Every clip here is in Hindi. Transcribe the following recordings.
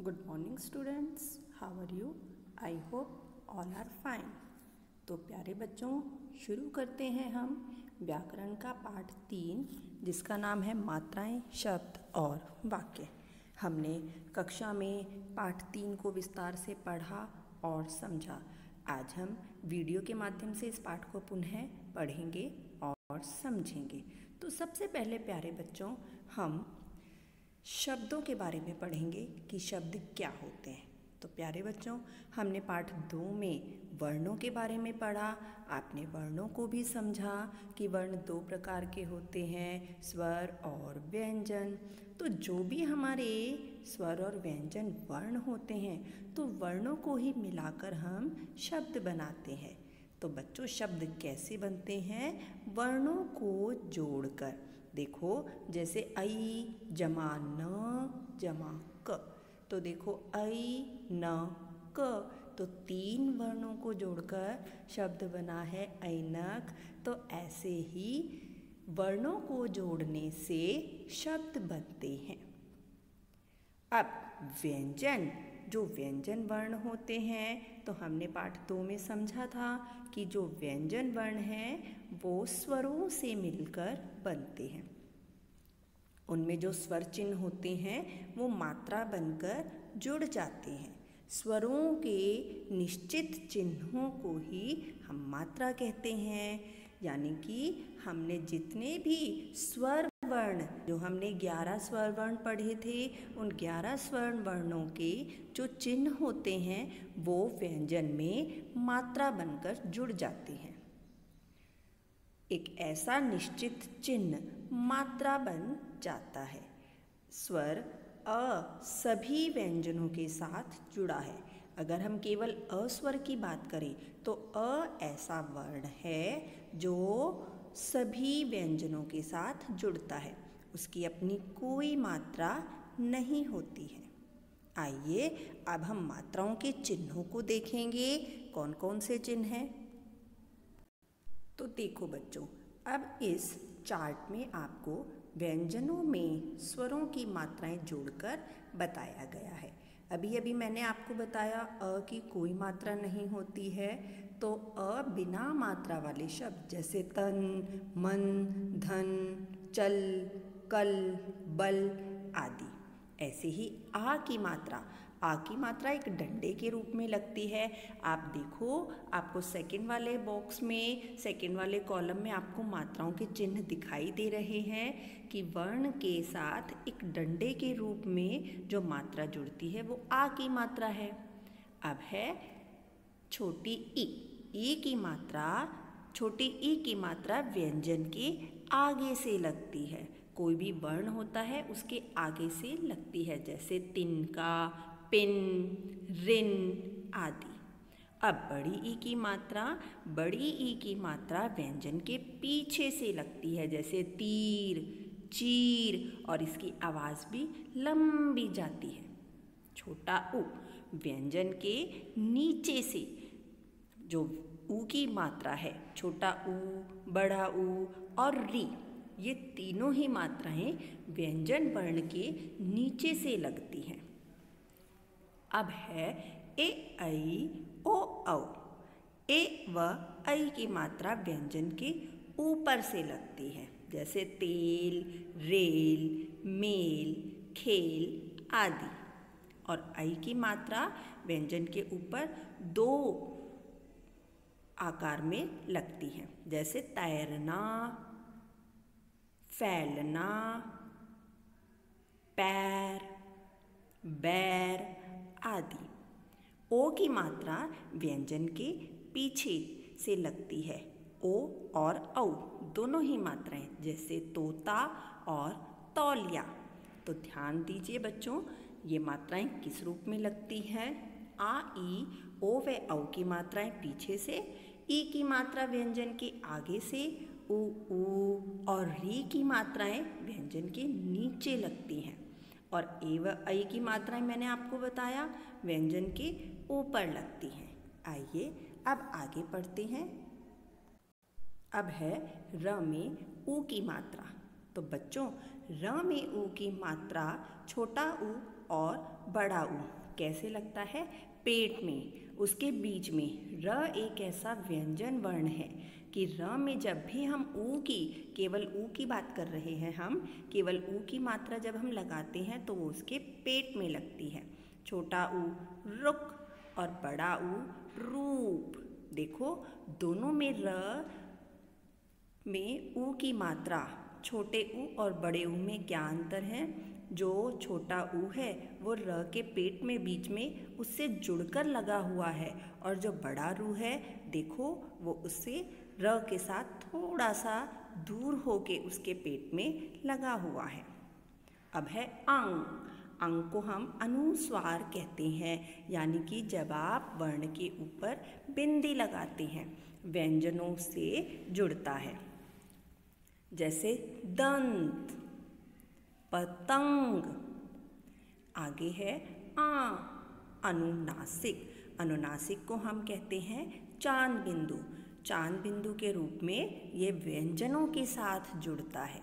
Good morning students, how are you? I hope all are fine. तो प्यारे बच्चों, शुरू करते हैं हम व्याकरण का पाठ 3 जिसका नाम है मात्राएं, शब्द और वाक्य। हमने कक्षा में पाठ 3 को विस्तार से पढ़ा और समझा। आज हम वीडियो के माध्यम से इस पाठ को पुनः पढ़ेंगे और समझेंगे। तो सबसे पहले प्यारे बच्चों, हम शब्दों के बारे में पढ़ेंगे कि शब्द क्या होते हैं। तो प्यारे बच्चों, हमने पाठ 2 में वर्णों के बारे में पढ़ा। आपने वर्णों को भी समझा कि वर्ण 2 प्रकार के होते हैं, स्वर और व्यंजन। तो जो भी हमारे स्वर और व्यंजन वर्ण होते हैं, तो वर्णों को ही मिलाकर हम शब्द बनाते हैं। तो बच्चों, शब्द कैसे बनते हैं? वर्णों को जोड़कर। देखो, जैसे ऐ जमा न जमा क, तो देखो ऐ न क, तो 3 वर्णों को जोड़कर शब्द बना है ऐनक। तो ऐसे ही वर्णों को जोड़ने से शब्द बनते हैं। अब व्यंजन, जो व्यंजन वर्ण होते हैं, तो हमने पाठ 2 में समझा था कि जो व्यंजन वर्ण हैं वो स्वरों से मिलकर बनते हैं। उनमें जो स्वर चिन्ह होते हैं वो मात्रा बनकर जुड़ जाते हैं। स्वरों के निश्चित चिन्हों को ही हम मात्रा कहते हैं। यानी कि हमने जितने भी स्वर वर्ण, जो हमने 11 स्वर वर्ण पढ़े थे, उन 11 स्वर वर्णों के जो चिन्ह होते हैं वो व्यंजन में मात्रा बनकर जुड़ जाते हैं। एक ऐसा निश्चित चिन्ह मात्रा बन जाता है। स्वर अ सभी व्यंजनों के साथ जुड़ा है। अगर हम केवल अ स्वर की बात करें तो अ ऐसा वर्ण है जो सभी व्यंजनों के साथ जुड़ता है। उसकी अपनी कोई मात्रा नहीं होती है। आइए अब हम मात्राओं के चिन्हों को देखेंगे। कौन कौन से चिन्ह हैं? तो देखो बच्चों, अब इस चार्ट में आपको व्यंजनों में स्वरों की मात्राएं जोड़कर बताया गया है। अभी अभी मैंने आपको बताया अ की कोई मात्रा नहीं होती है। तो अ बिना मात्रा वाले शब्द जैसे तन, मन, धन, चल, कल, बल आदि। ऐसे ही आ की मात्रा एक डंडे के रूप में लगती है। आप देखो, आपको सेकंड वाले बॉक्स में, सेकंड वाले कॉलम में आपको मात्राओं के चिन्ह दिखाई दे रहे हैं कि वर्ण के साथ एक डंडे के रूप में जो मात्रा जुड़ती है वो आ की मात्रा है। अब है छोटी ई की मात्रा। छोटी ई की मात्रा व्यंजन के आगे से लगती है। कोई भी वर्ण होता है उसके आगे से लगती है, जैसे तिनका, पिन, रिन आदि। अब बड़ी ई की मात्रा व्यंजन के पीछे से लगती है, जैसे तीर, चीर, और इसकी आवाज़ भी लंबी जाती है। छोटा ऊ व्यंजन के नीचे से जो ऊ की मात्रा है, छोटा ऊ, बड़ा ऊ और री, ये तीनों ही मात्राएं व्यंजन वर्ण के नीचे से लगती हैं। अब है ए ऐ ओ औ। ए व ऐ की मात्रा व्यंजन के ऊपर से लगती है, जैसे तेल, रेल, मेल, खेल आदि। और ऐ की मात्रा व्यंजन के ऊपर 2 आकार में लगती है, जैसे तैरना, फैलना, पैर, बैर आदि। ओ की मात्रा व्यंजन के पीछे से लगती है। ओ और औ दोनों ही मात्राएं, जैसे तोता और तौलिया। तो ध्यान दीजिए बच्चों, ये मात्राएं किस रूप में लगती हैं? आ, ई, ओ व औ की मात्राएं पीछे से, ई की मात्रा व्यंजन के आगे से, ऊ और री की मात्राएं व्यंजन के नीचे लगती हैं। और ए व ऐ की मात्राएं मैंने आपको बताया व्यंजन के ऊपर लगती हैं। आइए अब आगे पढ़ते हैं। अब है र में ऊ की मात्रा। तो बच्चों, र में ऊ की मात्रा छोटा ऊ और बड़ा ऊ कैसे लगता है? पेट में, उसके बीच में। र एक ऐसा व्यंजन वर्ण है कि र में जब भी हम ऊ की, केवल ऊ की बात कर रहे हैं हम, केवल ऊ की मात्रा जब हम लगाते हैं तो वो उसके पेट में लगती है। छोटा ऊ रुक और बड़ा ऊ रूप। देखो दोनों में र में ऊ की मात्रा, छोटे ऊ और बड़े ऊ में क्या अंतर है? जो छोटा ऊ है वो र के पेट में बीच में उससे जुड़कर लगा हुआ है, और जो बड़ा रू है देखो वो उससे र के साथ थोड़ा सा दूर होके उसके पेट में लगा हुआ है। अब है अंग। अंग को हम अनुस्वार कहते हैं, यानी कि जब आप वर्ण के ऊपर बिंदी लगाते हैं, व्यंजनों से जुड़ता है। जैसे दंत, पतंग। आगे है आ, अनुनासिक। अनुनासिक को हम कहते हैं चांद बिंदु। चांद बिंदु के रूप में ये व्यंजनों के साथ जुड़ता है।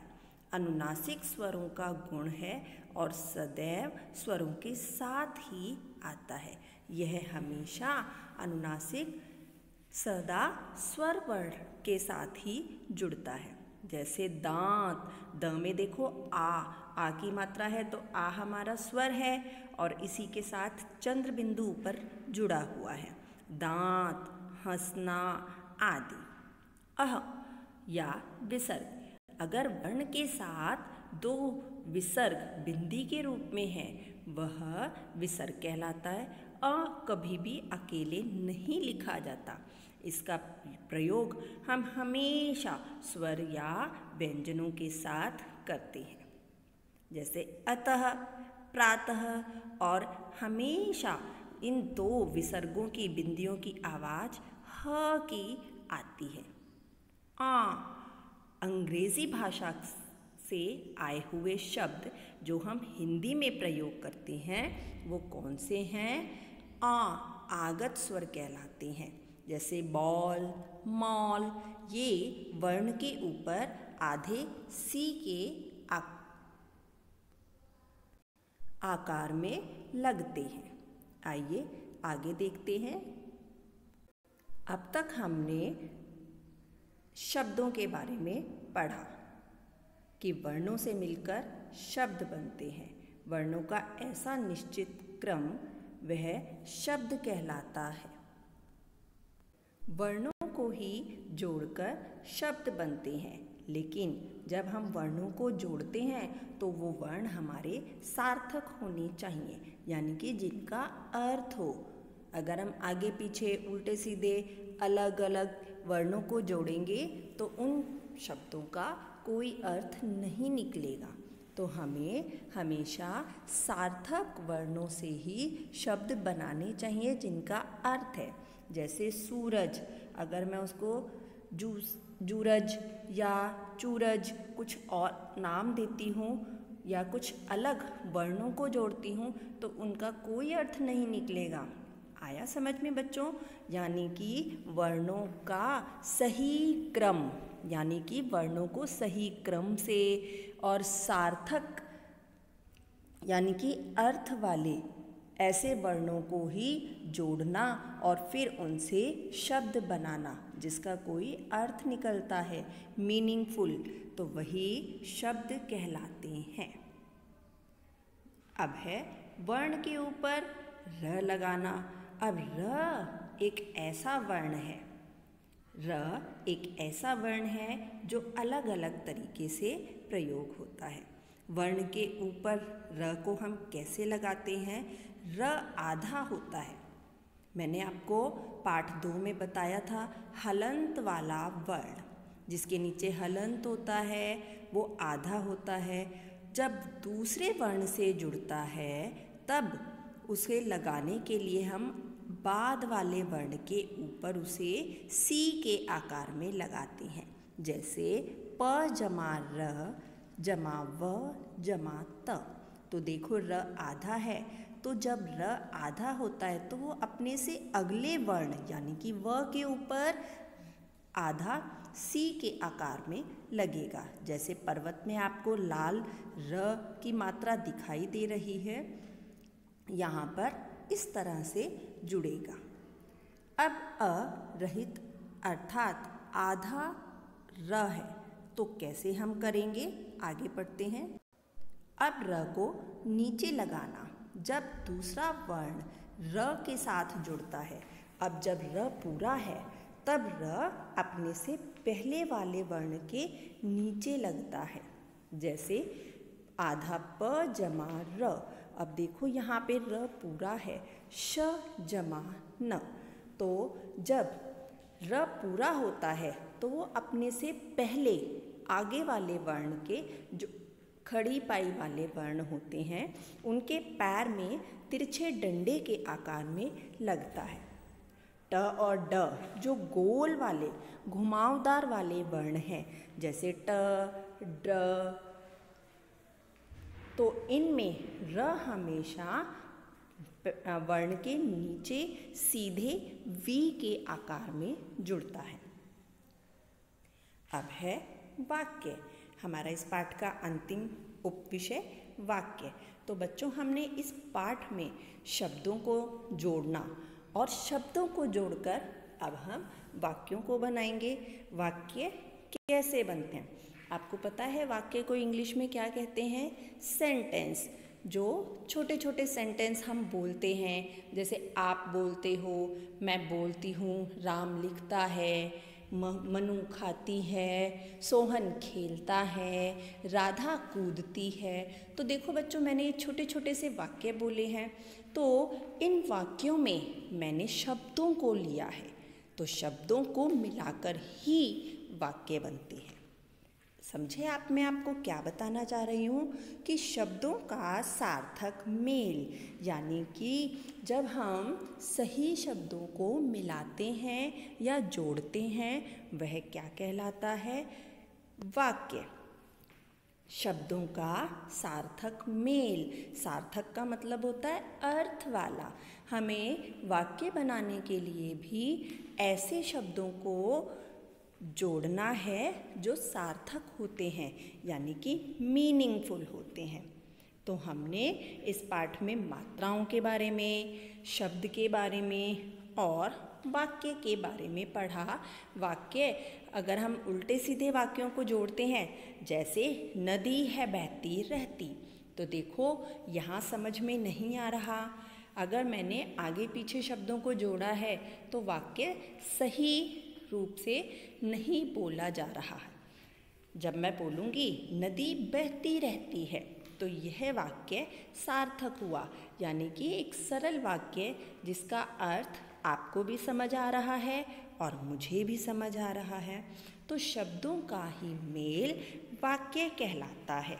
अनुनासिक स्वरों का गुण है और सदैव स्वरों के साथ ही आता है। यह हमेशा अनुनासिक सदा स्वर वर्ण के साथ ही जुड़ता है। जैसे दांत। द में देखो आ की मात्रा है तो आ हमारा स्वर है और इसी के साथ चंद्र बिंदु ऊपर जुड़ा हुआ है। दांत, हंसना आदि। अह या विसर्ग। अगर वर्ण के साथ दो विसर्ग बिंदी के रूप में है वह विसर्ग कहलाता है। अ कभी भी अकेले नहीं लिखा जाता। इसका प्रयोग हम हमेशा स्वर या व्यंजनों के साथ करते हैं। जैसे अतः, प्रातः, और हमेशा इन दो विसर्गों की बिंदियों की आवाज़ ह की आती है। अंग्रेजी भाषा से आए हुए शब्द जो हम हिंदी में प्रयोग करते हैं वो कौन से हैं? आगत स्वर कहलाते हैं। जैसे बॉल, मॉल, ये वर्ण के ऊपर आधे सी के आकार में लगते हैं। आइए आगे देखते हैं। अब तक हमने शब्दों के बारे में पढ़ा कि वर्णों से मिलकर शब्द बनते हैं। वर्णों का ऐसा निश्चित क्रम वह शब्द कहलाता है। वर्णों को ही जोड़कर शब्द बनते हैं, लेकिन जब हम वर्णों को जोड़ते हैं तो वो वर्ण हमारे सार्थक होने चाहिए, यानी कि जिनका अर्थ हो। अगर हम आगे पीछे उल्टे सीधे अलग अलग वर्णों को जोड़ेंगे तो उन शब्दों का कोई अर्थ नहीं निकलेगा। तो हमें हमेशा सार्थक वर्णों से ही शब्द बनाने चाहिए जिनका अर्थ है। जैसे सूरज, अगर मैं उसको जूरज या चूरज कुछ और नाम देती हूँ या कुछ अलग वर्णों को जोड़ती हूँ तो उनका कोई अर्थ नहीं निकलेगा। आया समझ में बच्चों? यानी कि वर्णों का सही क्रम, यानी कि वर्णों को सही क्रम से और सार्थक यानी कि अर्थ वाले ऐसे वर्णों को ही जोड़ना और फिर उनसे शब्द बनाना जिसका कोई अर्थ निकलता है, मीनिंगफुल, तो वही शब्द कहलाते हैं। अब है वर्ण के ऊपर र लगाना। अब र एक ऐसा वर्ण है, र एक ऐसा वर्ण है जो अलग अलग तरीके से प्रयोग होता है। वर्ण के ऊपर र को हम कैसे लगाते हैं? र आधा होता है। मैंने आपको पाठ 2 में बताया था हलंत वाला वर्ण, जिसके नीचे हलंत होता है वो आधा होता है। जब दूसरे वर्ण से जुड़ता है तब उसे लगाने के लिए हम बाद वाले वर्ण के ऊपर उसे सी के आकार में लगाते हैं। जैसे प जमा र जमा व जमा त। तो देखो र आधा है, तो जब र आधा होता है तो वो अपने से अगले वर्ण यानी कि व के ऊपर आधा सी के आकार में लगेगा। जैसे पर्वत में आपको लाल र की मात्रा दिखाई दे रही है, यहाँ पर इस तरह से जुड़ेगा। अब अ रहित अर्थात आधा र है, तो कैसे हम करेंगे, आगे पढ़ते हैं। अब र को नीचे लगाना जब दूसरा वर्ण र के साथ जुड़ता है। अब जब र पूरा है तब र अपने से पहले वाले वर्ण के नीचे लगता है। जैसे आधा प जमा र। अब देखो यहाँ पे र पूरा है, श जमा न। तो जब र पूरा होता है तो वो अपने से पहले आगे वाले वर्ण के जो खड़ी पाई वाले वर्ण होते हैं उनके पैर में तिरछे डंडे के आकार में लगता है। ट और ड जो गोल वाले घुमावदार वाले वर्ण हैं, जैसे ट ड, तो इनमें र हमेशा वर्ण के नीचे सीधे वी के आकार में जुड़ता है। अब है वाक्य, हमारा इस पाठ का अंतिम उपविषय वाक्य। तो बच्चों, हमने इस पाठ में शब्दों को जोड़ना और शब्दों को जोड़कर अब हम वाक्यों को बनाएंगे। वाक्य कैसे बनते हैं आपको पता है? वाक्य को इंग्लिश में क्या कहते हैं? सेंटेंस। जो छोटे छोटे सेंटेंस हम बोलते हैं, जैसे आप बोलते हो, मैं बोलती हूँ, राम लिखता है, मनु खाती है, सोहन खेलता है, राधा कूदती है। तो देखो बच्चों, मैंने ये छोटे छोटे से वाक्य बोले हैं। तो इन वाक्यों में मैंने शब्दों को लिया है, तो शब्दों को मिलाकर ही वाक्य बनते हैं। समझे आप? मैं आपको क्या बताना चाह रही हूँ कि शब्दों का सार्थक मेल, यानी कि जब हम सही शब्दों को मिलाते हैं या जोड़ते हैं, वह क्या कहलाता है? वाक्य। शब्दों का सार्थक मेल, सार्थक का मतलब होता है अर्थ वाला। हमें वाक्य बनाने के लिए भी ऐसे शब्दों को जोड़ना है जो सार्थक होते हैं, यानी कि मीनिंगफुल होते हैं। तो हमने इस पाठ में मात्राओं के बारे में, शब्द के बारे में और वाक्य के बारे में पढ़ा। वाक्य, अगर हम उल्टे सीधे वाक्यों को जोड़ते हैं, जैसे नदी है बहती रहती, तो देखो यहाँ समझ में नहीं आ रहा। अगर मैंने आगे पीछे शब्दों को जोड़ा है तो वाक्य सही रूप से नहीं बोला जा रहा है। जब मैं बोलूँगी नदी बहती रहती है, तो यह वाक्य सार्थक हुआ, यानी कि एक सरल वाक्य जिसका अर्थ आपको भी समझ आ रहा है और मुझे भी समझ आ रहा है। तो शब्दों का ही मेल वाक्य कहलाता है।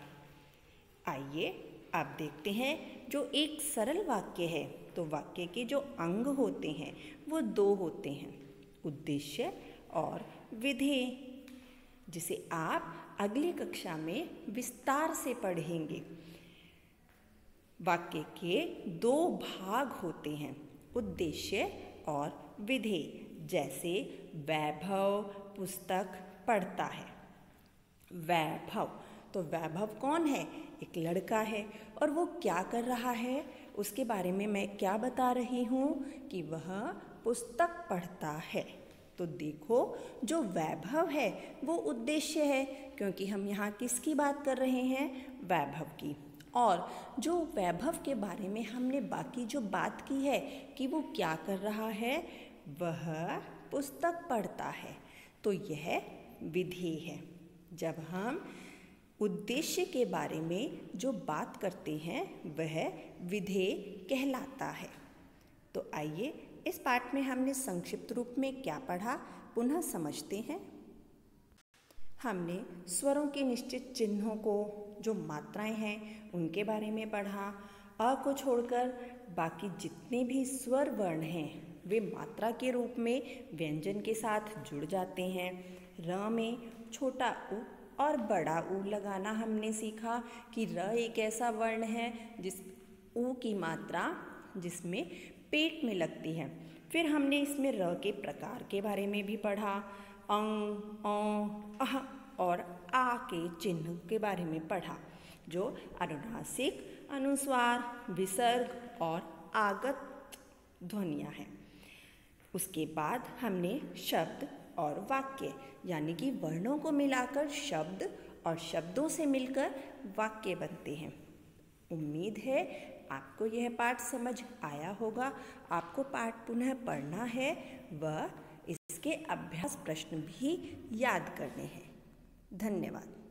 आइए अब देखते हैं, जो एक सरल वाक्य है तो वाक्य के जो अंग होते हैं वो दो होते हैं, उद्देश्य और विधेय, जिसे आप अगली कक्षा में विस्तार से पढ़ेंगे। वाक्य के दो भाग होते हैं, उद्देश्य और विधेय। जैसे वैभव पुस्तक पढ़ता है। वैभव, तो वैभव कौन है? एक लड़का है और वो क्या कर रहा है उसके बारे में मैं क्या बता रही हूँ कि वह पुस्तक पढ़ता है। तो देखो, जो वैभव है वो उद्देश्य है, क्योंकि हम यहाँ किसकी बात कर रहे हैं? वैभव की। और जो वैभव के बारे में हमने बाकी जो बात की है कि वो क्या कर रहा है, वह पुस्तक पढ़ता है, तो यह विधेय है। जब हम उद्देश्य के बारे में जो बात करते हैं वह विधेय कहलाता है। तो आइए, इस पाठ में हमने संक्षिप्त रूप में क्या पढ़ा, पुनः समझते हैं। हमने स्वरों के निश्चित चिन्हों को, जो मात्राएं हैं उनके बारे में पढ़ा। अ को छोड़कर बाकी जितने भी स्वर वर्ण हैं वे मात्रा के रूप में व्यंजन के साथ जुड़ जाते हैं। र में छोटा उ और बड़ा ऊ लगाना हमने सीखा कि र एक ऐसा वर्ण है जिस ऊ की मात्रा जिसमें पेट में लगती है। फिर हमने इसमें र के प्रकार के बारे में भी पढ़ा। अंग, औ, अह और आ के चिन्ह के बारे में पढ़ा। जो अनुनासिक, अनुस्वार, विसर्ग और आगत ध्वनियाँ हैं। उसके बाद हमने शब्द और वाक्य यानी कि वर्णों को मिलाकर शब्द और शब्दों से मिलकर वाक्य बनते हैं। उम्मीद है आपको यह पाठ समझ आया होगा। आपको पाठ पुनः पढ़ना है व इसके अभ्यास प्रश्न भी याद करने हैं। धन्यवाद।